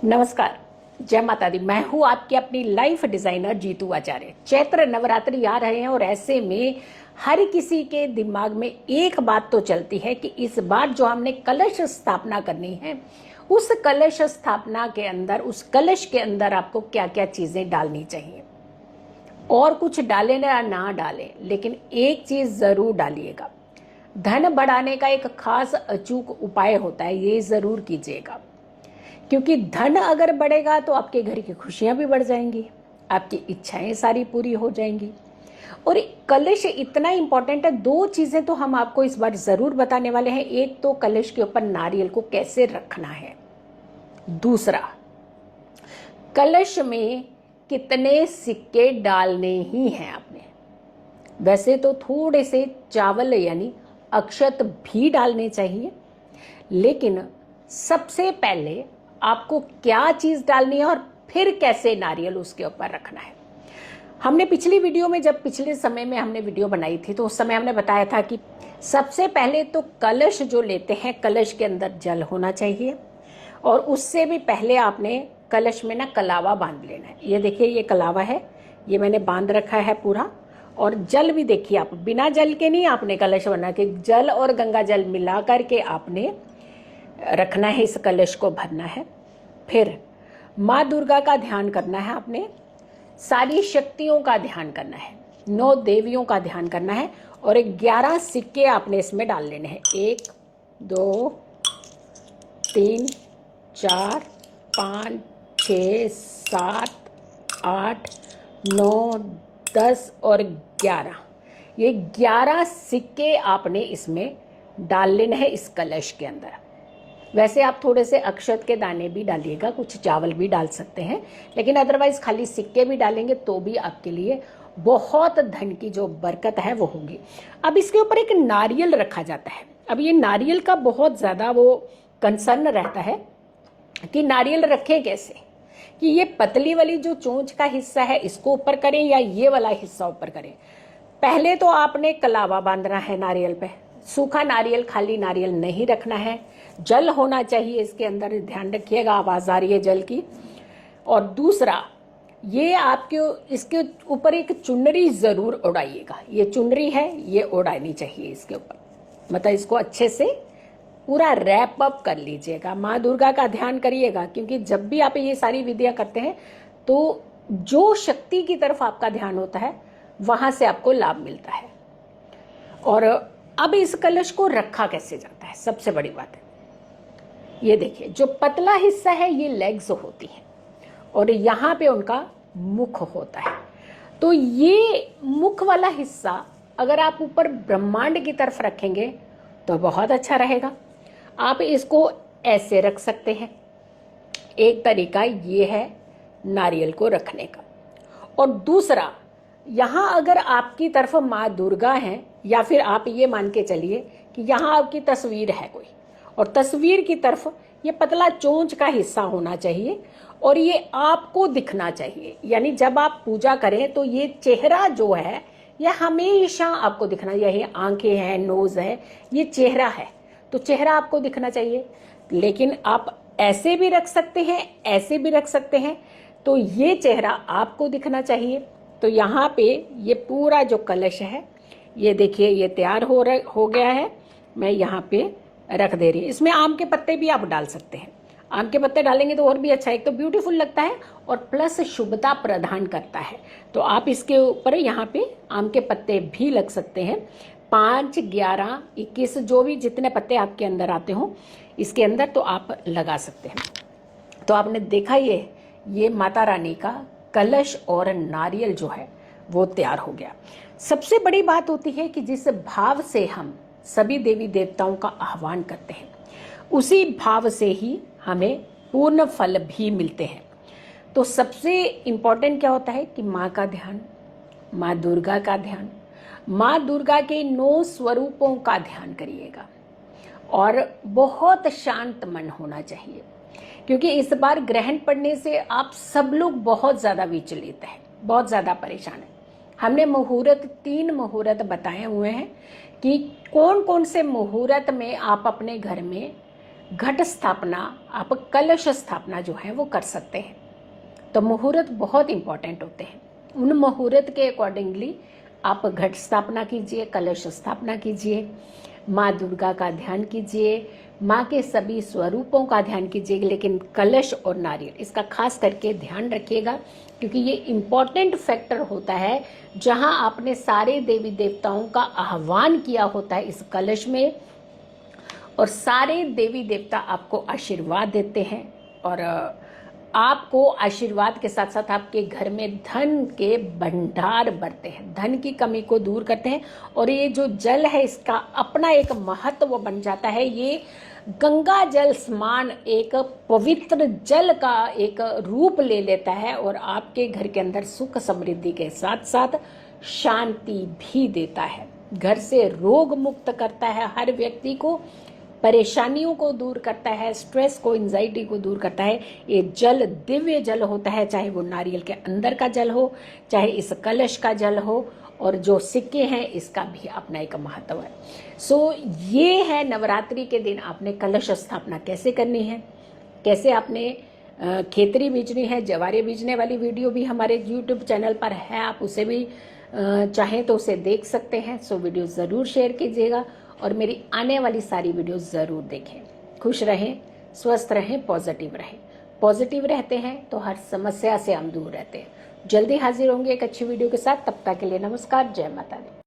नमस्कार, जय माता दी। मैं हूँ आपकी अपनी लाइफ डिजाइनर जीतू आचार्य। चैत्र नवरात्रि आ रहे हैं और ऐसे में हर किसी के दिमाग में एक बात तो चलती है कि इस बार जो हमने कलश स्थापना करनी है, उस कलश स्थापना के अंदर, उस कलश के अंदर आपको क्या क्या चीजें डालनी चाहिए। और कुछ डालें या ना डालें, लेकिन एक चीज जरूर डालिएगा। धन बढ़ाने का एक खास अचूक उपाय होता है, ये जरूर कीजिएगा, क्योंकि धन अगर बढ़ेगा तो आपके घर की खुशियां भी बढ़ जाएंगी, आपकी इच्छाएं सारी पूरी हो जाएंगी। और कलश इतना इंपॉर्टेंट है, दो चीजें तो हम आपको इस बार जरूर बताने वाले हैं। एक तो कलश के ऊपर नारियल को कैसे रखना है, दूसरा कलश में कितने सिक्के डालने ही हैं आपने। वैसे तो थोड़े से चावल यानी अक्षत भी डालने चाहिए, लेकिन सबसे पहले आपको क्या चीज डालनी है और फिर कैसे नारियल उसके ऊपर रखना है। हमने पिछली वीडियो में, जब पिछले समय में हमने वीडियो बनाई थी, तो उस समय हमने बताया था कि सबसे पहले तो कलश जो लेते हैं, कलश के अंदर जल होना चाहिए। और उससे भी पहले आपने कलश में ना कलावा बांध लेना है। ये देखिए, ये कलावा है, ये मैंने बांध रखा है पूरा। और जल भी देखिए, आप बिना जल के नहीं आपने कलश बना के, जल और गंगा जल मिला करके आपने रखना है, इस कलश को भरना है। फिर माँ दुर्गा का ध्यान करना है आपने, सारी शक्तियों का ध्यान करना है, 9 देवियों का ध्यान करना है, और 11 सिक्के आपने इसमें डाल लेने हैं। 1 2 3 4 5 6 7 8 9 10 और 11। ये 11 सिक्के आपने इसमें डाल लेने हैं इस कलश के अंदर। वैसे आप थोड़े से अक्षत के दाने भी डालिएगा, कुछ चावल भी डाल सकते हैं, लेकिन अदरवाइज खाली सिक्के भी डालेंगे तो भी आपके लिए बहुत धन की जो बरकत है वो होगी। अब इसके ऊपर एक नारियल रखा जाता है। अब ये नारियल का बहुत ज़्यादा वो कंसर्न रहता है कि नारियल रखें कैसे, कि ये पतली वाली जो चोंच का हिस्सा है इसको ऊपर करें या ये वाला हिस्सा ऊपर करें। पहले तो आपने कलावा बांधना है नारियल पे। सूखा नारियल, खाली नारियल नहीं रखना है, जल होना चाहिए इसके अंदर, ध्यान रखिएगा, आवाज आ रही है जल की। और दूसरा, ये आपके इसके ऊपर एक चुनरी जरूर उड़ाइएगा। ये चुनरी है, ये उड़ानी चाहिए इसके ऊपर, मतलब इसको अच्छे से पूरा रैप अप कर लीजिएगा। माँ दुर्गा का ध्यान करिएगा, क्योंकि जब भी आप ये सारी विधियां करते हैं तो जो शक्ति की तरफ आपका ध्यान होता है वहां से आपको लाभ मिलता है। और अब इस कलश को रखा कैसे जाता है, सबसे बड़ी बात है, ये देखिए, जो पतला हिस्सा है ये लेग्स होती हैं और यहाँ पे उनका मुख होता है। तो ये मुख वाला हिस्सा अगर आप ऊपर ब्रह्मांड की तरफ रखेंगे तो बहुत अच्छा रहेगा। आप इसको ऐसे रख सकते हैं, एक तरीका ये है नारियल को रखने का। और दूसरा, यहाँ अगर आपकी तरफ माँ दुर्गा है, या फिर आप ये मान के चलिए कि यहाँ आपकी तस्वीर है कोई, और तस्वीर की तरफ ये पतला चोंच का हिस्सा होना चाहिए और ये आपको दिखना चाहिए। यानी जब आप पूजा करें तो ये चेहरा जो है ये हमेशा आपको दिखना, यही आंखें हैं, नोज है, ये चेहरा है, तो चेहरा आपको दिखना चाहिए। लेकिन आप ऐसे भी रख सकते हैं, ऐसे भी रख सकते हैं, तो ये चेहरा आपको दिखना चाहिए। तो यहाँ पे ये पूरा जो कलश है, ये देखिए, ये तैयार हो गया है। मैं यहाँ पे रख दे रही हूँ। इसमें आम के पत्ते भी आप डाल सकते हैं, आम के पत्ते डालेंगे तो और भी अच्छा, एक तो ब्यूटीफुल लगता है और प्लस शुभता प्रदान करता है। तो आप इसके ऊपर यहाँ पे आम के पत्ते भी लग सकते हैं, 5 11 21 जो भी जितने पत्ते आपके अंदर आते हो इसके अंदर, तो आप लगा सकते हैं। तो आपने देखा ये माता रानी का कलश और नारियल जो है वो तैयार हो गया। सबसे बड़ी बात होती है कि जिस भाव से हम सभी देवी देवताओं का आह्वान करते हैं, उसी भाव से ही हमें पूर्ण फल भी मिलते हैं। तो सबसे इम्पोर्टेंट क्या होता है कि माँ का ध्यान, माँ दुर्गा का ध्यान, माँ दुर्गा के 9 स्वरूपों का ध्यान करिएगा। और बहुत शांत मन होना चाहिए, क्योंकि इस बार ग्रहण पड़ने से आप सब लोग बहुत ज़्यादा विचलित हैं, बहुत ज़्यादा परेशान हैं। हमने मुहूर्त 3 मुहूर्त बताए हुए हैं कि कौन कौन से मुहूर्त में आप अपने घर में घट स्थापना, आप कलश स्थापना जो है वो कर सकते हैं। तो मुहूर्त बहुत इंपॉर्टेंट होते हैं। उन मुहूर्त के अकॉर्डिंगली आप घट स्थापना कीजिए, कलश स्थापना कीजिए, माँ दुर्गा का ध्यान कीजिए, माँ के सभी स्वरूपों का ध्यान कीजिए, लेकिन कलश और नारियल इसका खास करके ध्यान रखिएगा, क्योंकि ये इम्पॉर्टेंट फैक्टर होता है जहाँ आपने सारे देवी देवताओं का आह्वान किया होता है इस कलश में, और सारे देवी देवता आपको आशीर्वाद देते हैं और आपको आशीर्वाद के साथ साथ आपके घर में धन के भंडार भरते हैं, धन की कमी को दूर करते हैं। और ये जो जल है इसका अपना एक महत्व बन जाता है। ये गंगा जल स्नान एक पवित्र जल का एक रूप ले लेता है और आपके घर के अंदर सुख समृद्धि के साथ साथ शांति भी देता है, घर से रोग मुक्त करता है, हर व्यक्ति को परेशानियों को दूर करता है, स्ट्रेस को, एंजाइटी को दूर करता है। ये जल दिव्य जल होता है, चाहे वो नारियल के अंदर का जल हो, चाहे इस कलश का जल हो, और जो सिक्के हैं इसका भी अपना एक महत्व है। सो ये है नवरात्रि के दिन आपने कलश स्थापना कैसे करनी है, कैसे आपने खेतरी बीजनी है, जवारे बीजने वाली वीडियो भी हमारे YouTube चैनल पर है, आप उसे भी चाहें तो उसे देख सकते हैं। सो वीडियो ज़रूर शेयर कीजिएगा और मेरी आने वाली सारी वीडियो ज़रूर देखें। खुश रहें, स्वस्थ रहें, पॉजिटिव रहें। पॉजिटिव रहते हैं तो हर समस्या से हम दूर रहते हैं। जल्दी हाजिर होंगे एक अच्छी वीडियो के साथ। तब तक के लिए नमस्कार, जय माता दी।